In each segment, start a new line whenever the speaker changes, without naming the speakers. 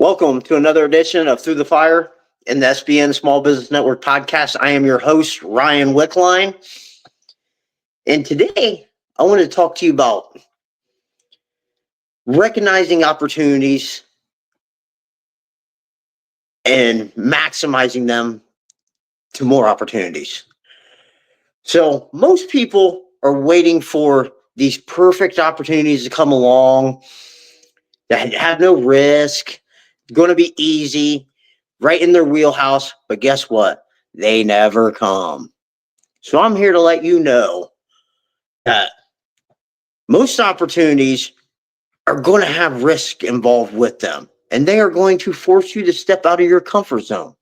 Welcome to another edition of Through the Fire in the SBN Small Business Network podcast. I am your host, Ryan Wickline. And today, I want to talk to you about recognizing opportunities and maximizing them to more opportunities. So most people are waiting for these perfect opportunities to come along that have no risk, going to be easy, right in their wheelhouse. But guess what? They never come. So I'm here to let you know that most opportunities are going to have risk involved with them, and they are going to force you to step out of your comfort zone.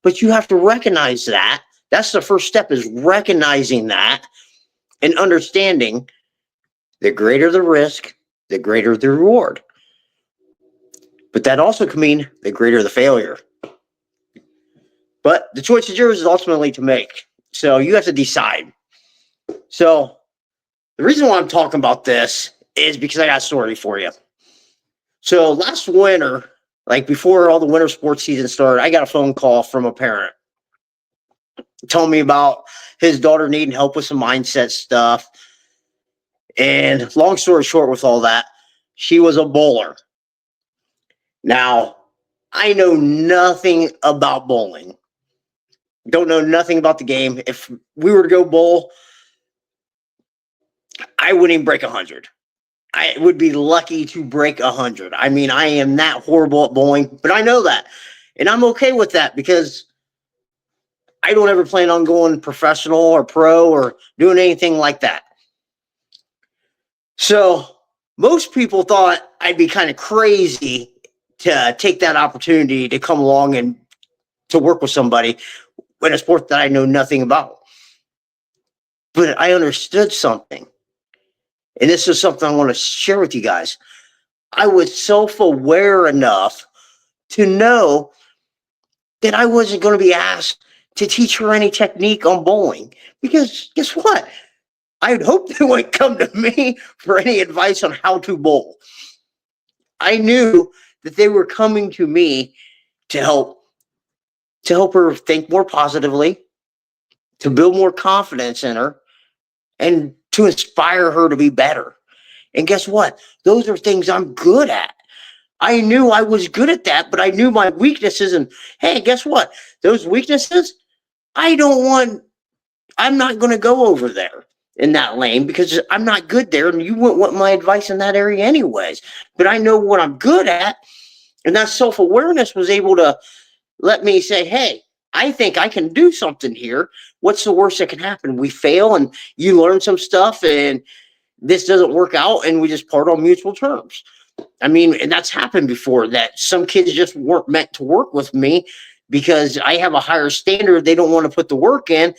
But you have to recognize that. That's the first step, is recognizing that and understanding the greater the risk, the greater the reward. But that also can mean the greater the failure. But the choice is yours, is ultimately to make. So you have to decide. So the reason why I'm talking about this is because I got a story for you. So last winter, like before all the winter sports season started, I got a phone call from a parent telling me about his daughter needing help with some mindset stuff. And long story short, with all that, she was a bowler. Now, I know nothing about bowling. Don't know nothing about the game. If we were to go bowl, I wouldn't even break 100. I would be lucky to break 100. I mean, I am that horrible at bowling, but I know that. And I'm okay with that because I don't ever plan on going professional or pro or doing anything like that. So most people thought I'd be kind of crazy to take that opportunity to come along and to work with somebody in a sport that I know nothing about. But I understood something. And this is something I want to share with you guys. I was self-aware enough to know that I wasn't going to be asked to teach her any technique on bowling. Because guess what? I'd hope they wouldn't come to me for any advice on how to bowl. I knew that they were coming to me to help her think more positively, to build more confidence in her, and to inspire her to be better. And guess what? Those are things I'm good at. I knew I was good at that, but I knew my weaknesses. And hey, guess what? Those weaknesses, I'm not going to go over there in that lane because I'm not good there. And you wouldn't want my advice in that area anyways. But I know what I'm good at. And that self-awareness was able to let me say, hey, I think I can do something here. What's the worst that can happen? We fail and you learn some stuff and this doesn't work out and we just part on mutual terms. I mean, and that's happened before, that some kids just weren't meant to work with me because I have a higher standard. They don't want to put the work in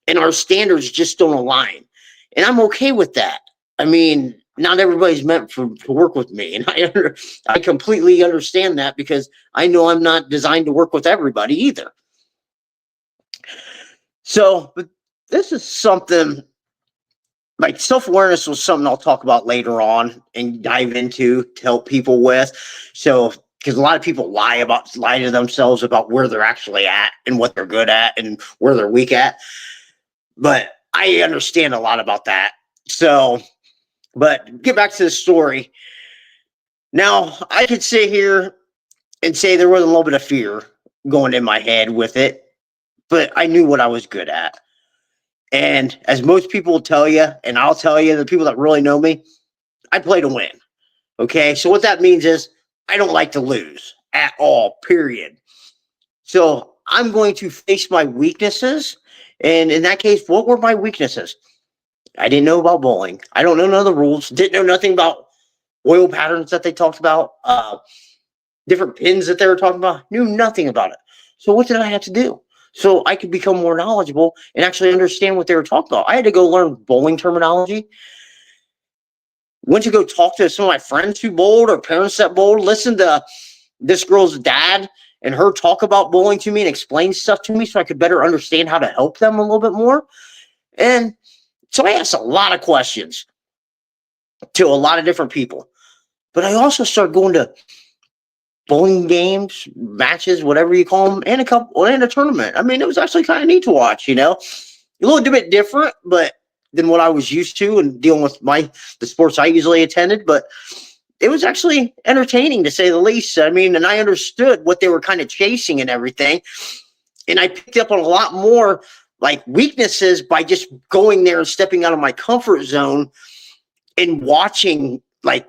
and our standards just don't align. And I'm okay with that. I mean, not everybody's meant to work with me. And I completely understand that because I know I'm not designed to work with everybody either. So, but this is something like self-awareness was something I'll talk about later on and dive into to help people with. So, because a lot of people lie to themselves about where they're actually at and what they're good at and where they're weak at. But I understand a lot about that. So, but get back to the story. Now, I could sit here and say there was a little bit of fear going in my head with it, but I knew what I was good at. And as most people will tell you, and I'll tell you, the people that really know me, I play to win. Okay. So what that means is I don't like to lose at all, period. So I'm going to face my weaknesses. And in that case, what were my weaknesses? I didn't know about bowling. I don't know none of the rules. Didn't know nothing about oil patterns that they talked about, different pins that they were talking about. Knew nothing about it. So what did I have to do? So I could become more knowledgeable and actually understand what they were talking about. I had to go learn bowling terminology. Went to go talk to some of my friends who bowled or parents that bowled. Listen to this girl's dad and her talk about bowling to me and explain stuff to me so I could better understand how to help them a little bit more. And so I asked a lot of questions to a lot of different people. But I also started going to bowling games, matches, whatever you call them, and a tournament. I mean, it was actually kind of neat to watch, you know, a little bit different, but than what I was used to and dealing with the sports I usually attended, but it was actually entertaining to say the least. I mean, and I understood what they were kind of chasing and everything. And I picked up on a lot more like weaknesses by just going there and stepping out of my comfort zone and watching like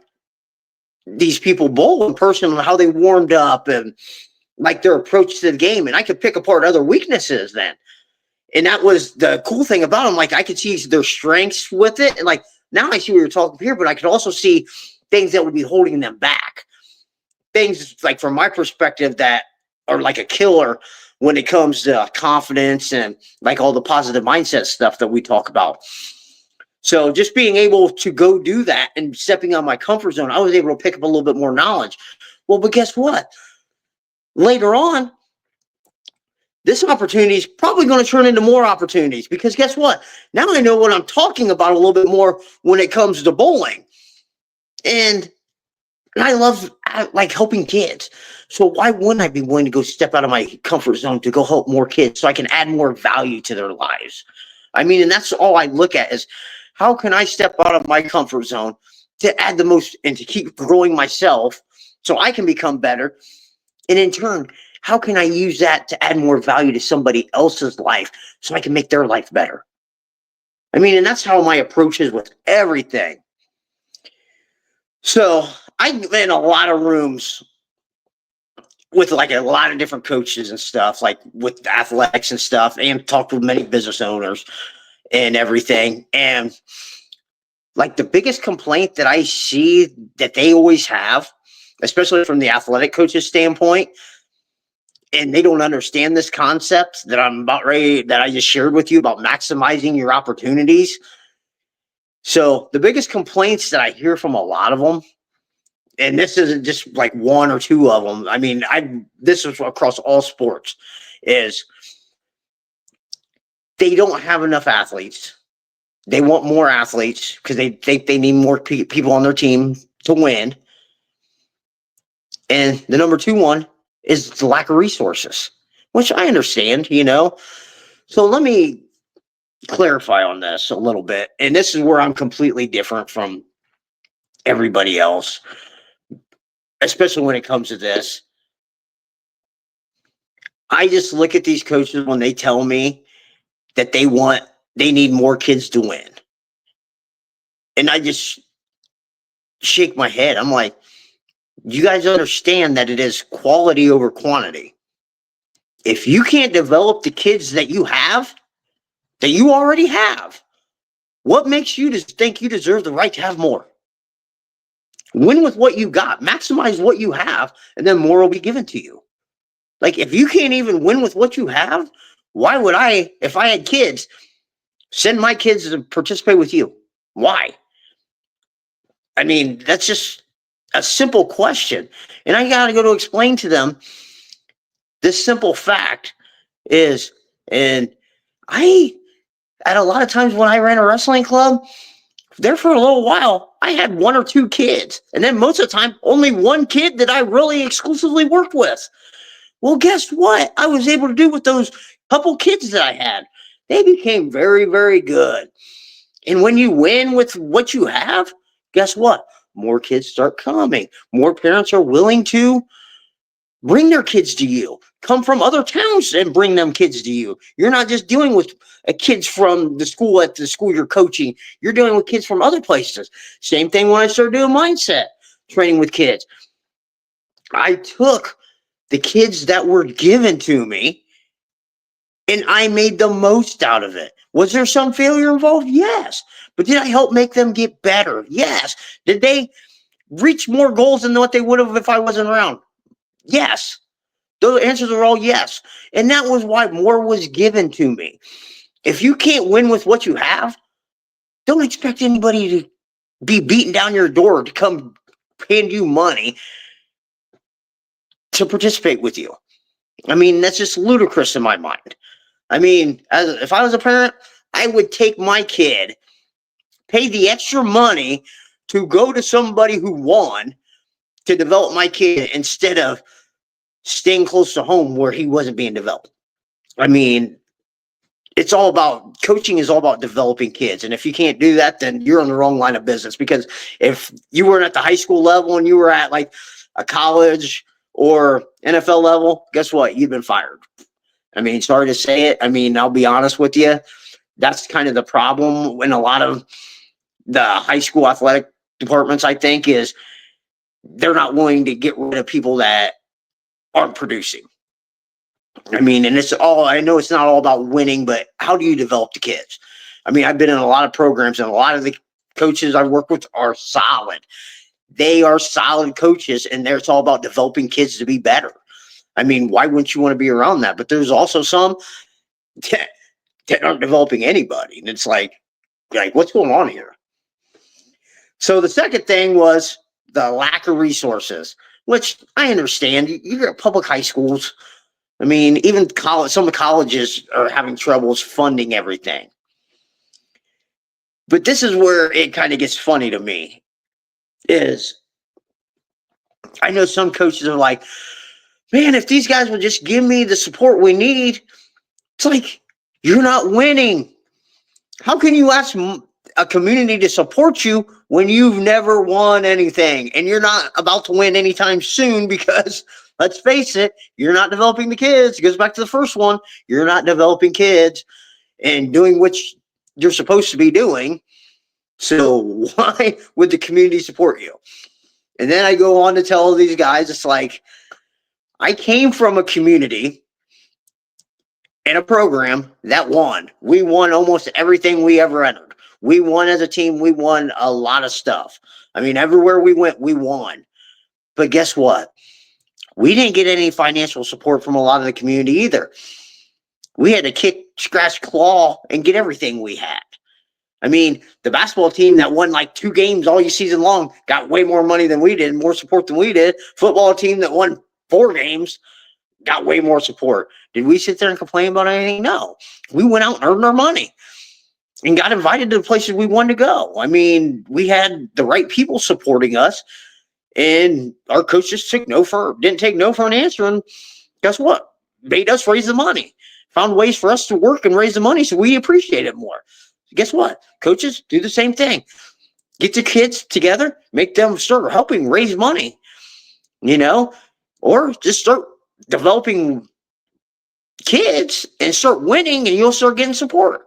these people bowl in person and how they warmed up and like their approach to the game. And I could pick apart other weaknesses then. And that was the cool thing about them. Like I could see their strengths with it. And like now I see what you're talking here, but I could also see things that would be holding them back. Things like from my perspective that are like a killer when it comes to confidence and like all the positive mindset stuff that we talk about. So just being able to go do that and stepping out my comfort zone, I was able to pick up a little bit more knowledge. Well, but guess what? Later on, this opportunity is probably going to turn into more opportunities because guess what? Now I know what I'm talking about a little bit more when it comes to bowling. And I love like helping kids. So why wouldn't I be willing to go step out of my comfort zone to go help more kids so I can add more value to their lives? I mean, and that's all I look at is how can I step out of my comfort zone to add the most and to keep growing myself so I can become better. And in turn, how can I use that to add more value to somebody else's life so I can make their life better? I mean, and that's how my approach is with everything. So I've been in a lot of rooms with like a lot of different coaches and stuff, like with athletics and stuff, and talked with many business owners and everything. And like the biggest complaint that I see that they always have, especially from the athletic coaches standpoint, and they don't understand this concept that I just shared with you about maximizing your opportunities. So the biggest complaints that I hear from a lot of them, and this isn't just like one or two of them. I mean, this is across all sports, is they don't have enough athletes. They want more athletes because they think they need more people on their team to win. And the number two one is the lack of resources, which I understand, you know. So let me clarify on this a little bit. And this is where I'm completely different from everybody else, especially when it comes to this. I just look at these coaches when they tell me that they need more kids to win. And I just shake my head. I'm like, you guys understand that it is quality over quantity. If you can't develop the kids that you already have, what makes you think you deserve the right to have more? Win with what you got, maximize what you have, and then more will be given to you. Like if you can't even win with what you have, why would I, if I had kids, send my kids to participate with you? Why? I mean, that's just a simple question. And I got to go to explain to them this simple fact is, and at a lot of times when I ran a wrestling club, there for a little while, I had one or two kids. And then most of the time, only one kid that I really exclusively worked with. Well, guess what? I was able to do with those couple kids that I had. They became very, very good. And when you win with what you have, guess what? More kids start coming. More parents are willing to bring their kids to you. Come from other towns and bring them kids to you. You're not just dealing with kids from the school at the school you're coaching. You're dealing with kids from other places. Same thing when I started doing mindset training with kids. I took the kids that were given to me and I made the most out of it. Was there some failure involved? Yes. But did I help make them get better? Yes. Did they reach more goals than what they would have if I wasn't around? Yes. Those answers are all yes. And that was why more was given to me. If you can't win with what you have, don't expect anybody to be beating down your door to come hand you money to participate with you. I mean, that's just ludicrous in my mind. I mean, if I was a parent, I would take my kid, pay the extra money to go to somebody who won, to develop my kid instead of staying close to home where he wasn't being developed. I mean, it's all about coaching is all about developing kids. And if you can't do that, then you're on the wrong line of business, because if you weren't at the high school level and you were at like a college or NFL level, guess what? You've been fired. I mean, sorry to say it. I mean, I'll be honest with you. That's kind of the problem in a lot of the high school athletic departments, I think, is they're not willing to get rid of people that aren't producing. I mean, and it's all, I know it's not all about winning, but how do you develop the kids? I mean, I've been in a lot of programs, and a lot of the coaches I've worked with are solid. They are solid coaches, and it's all about developing kids to be better. I mean, why wouldn't you want to be around that? But there's also some that aren't developing anybody. And it's like, what's going on here? So the second thing was the lack of resources, which I understand. You're at public high schools. I mean, even college, some of the colleges are having troubles funding everything. But this is where it kind of gets funny to me, is I know some coaches are like, man, if these guys would just give me the support we need. It's like, you're not winning. How can you ask a community to support you when you've never won anything and you're not about to win anytime soon? Because let's face it, you're not developing the kids. It goes back to the first one. You're not developing kids and doing what you're supposed to be doing. So why would the community support you? And then I go on to tell these guys, it's like, I came from a community and a program that won. We won almost everything we ever entered. We won as a team. We won a lot of stuff. I mean, everywhere we went, we won. But guess what? We didn't get any financial support from a lot of the community either. We had to kick, scratch, claw, and get everything we had. I mean, the basketball team that won like 2 games all season long got way more money than we did, more support than we did. Football team that won 4 games got way more support. Did we sit there and complain about anything? No. We went out and earned our money and got invited to the places we wanted to go. I mean, we had the right people supporting us, and our coaches didn't take no for an answer. And guess what? Made us raise the money, found ways for us to work and raise the money, so we appreciate it more. Guess what? Coaches do the same thing. Get the kids together, make them start helping raise money, or just start developing kids and start winning, and you'll start getting support.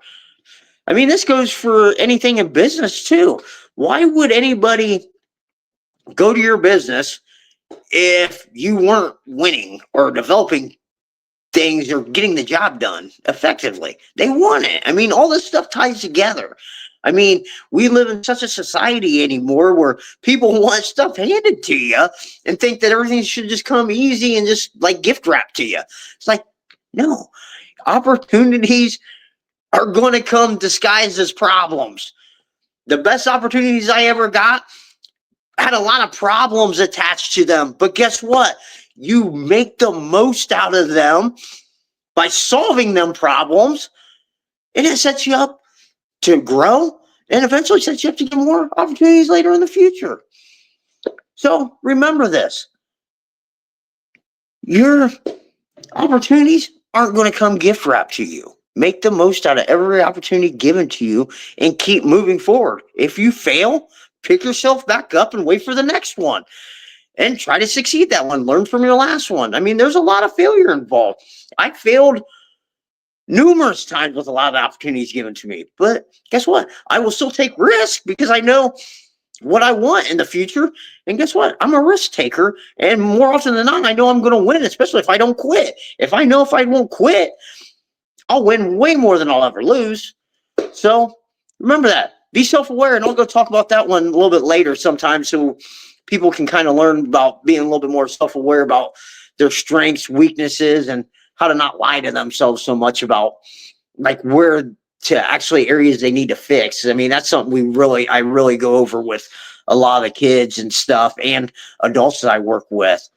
I mean, this goes for anything in business too. Why would anybody go to your business if you weren't winning or developing things or getting the job done effectively? They want it. I mean, all this stuff ties together. I mean, we live in such a society anymore where people want stuff handed to you and think that everything should just come easy and just like gift wrap to you. It's like, no, opportunities are going to come disguised as problems. The best opportunities I ever got had a lot of problems attached to them. But guess what? You make the most out of them by solving them problems, and it sets you up to grow and eventually sets you up to get more opportunities later in the future. So remember this. Your opportunities aren't going to come gift wrapped to you. Make the most out of every opportunity given to you and keep moving forward. If you fail, pick yourself back up and wait for the next one and try to succeed that one. Learn from your last one. I mean, there's a lot of failure involved. I failed numerous times with a lot of opportunities given to me, but guess what? I will still take risk because I know what I want in the future. And guess what? I'm a risk taker. And more often than not, I know I'm going to win, especially if I don't quit. If I know if I won't quit, I'll win way more than I'll ever lose. So remember that. Be self-aware, and I'll go talk about that one a little bit later sometime so people can kind of learn about being a little bit more self-aware about their strengths, weaknesses, and how to not lie to themselves so much about like where to actually areas they need to fix. I mean, that's something I really go over with a lot of the kids and stuff and adults that I work with.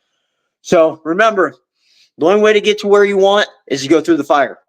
So remember, the only way to get to where you want is to go through the fire.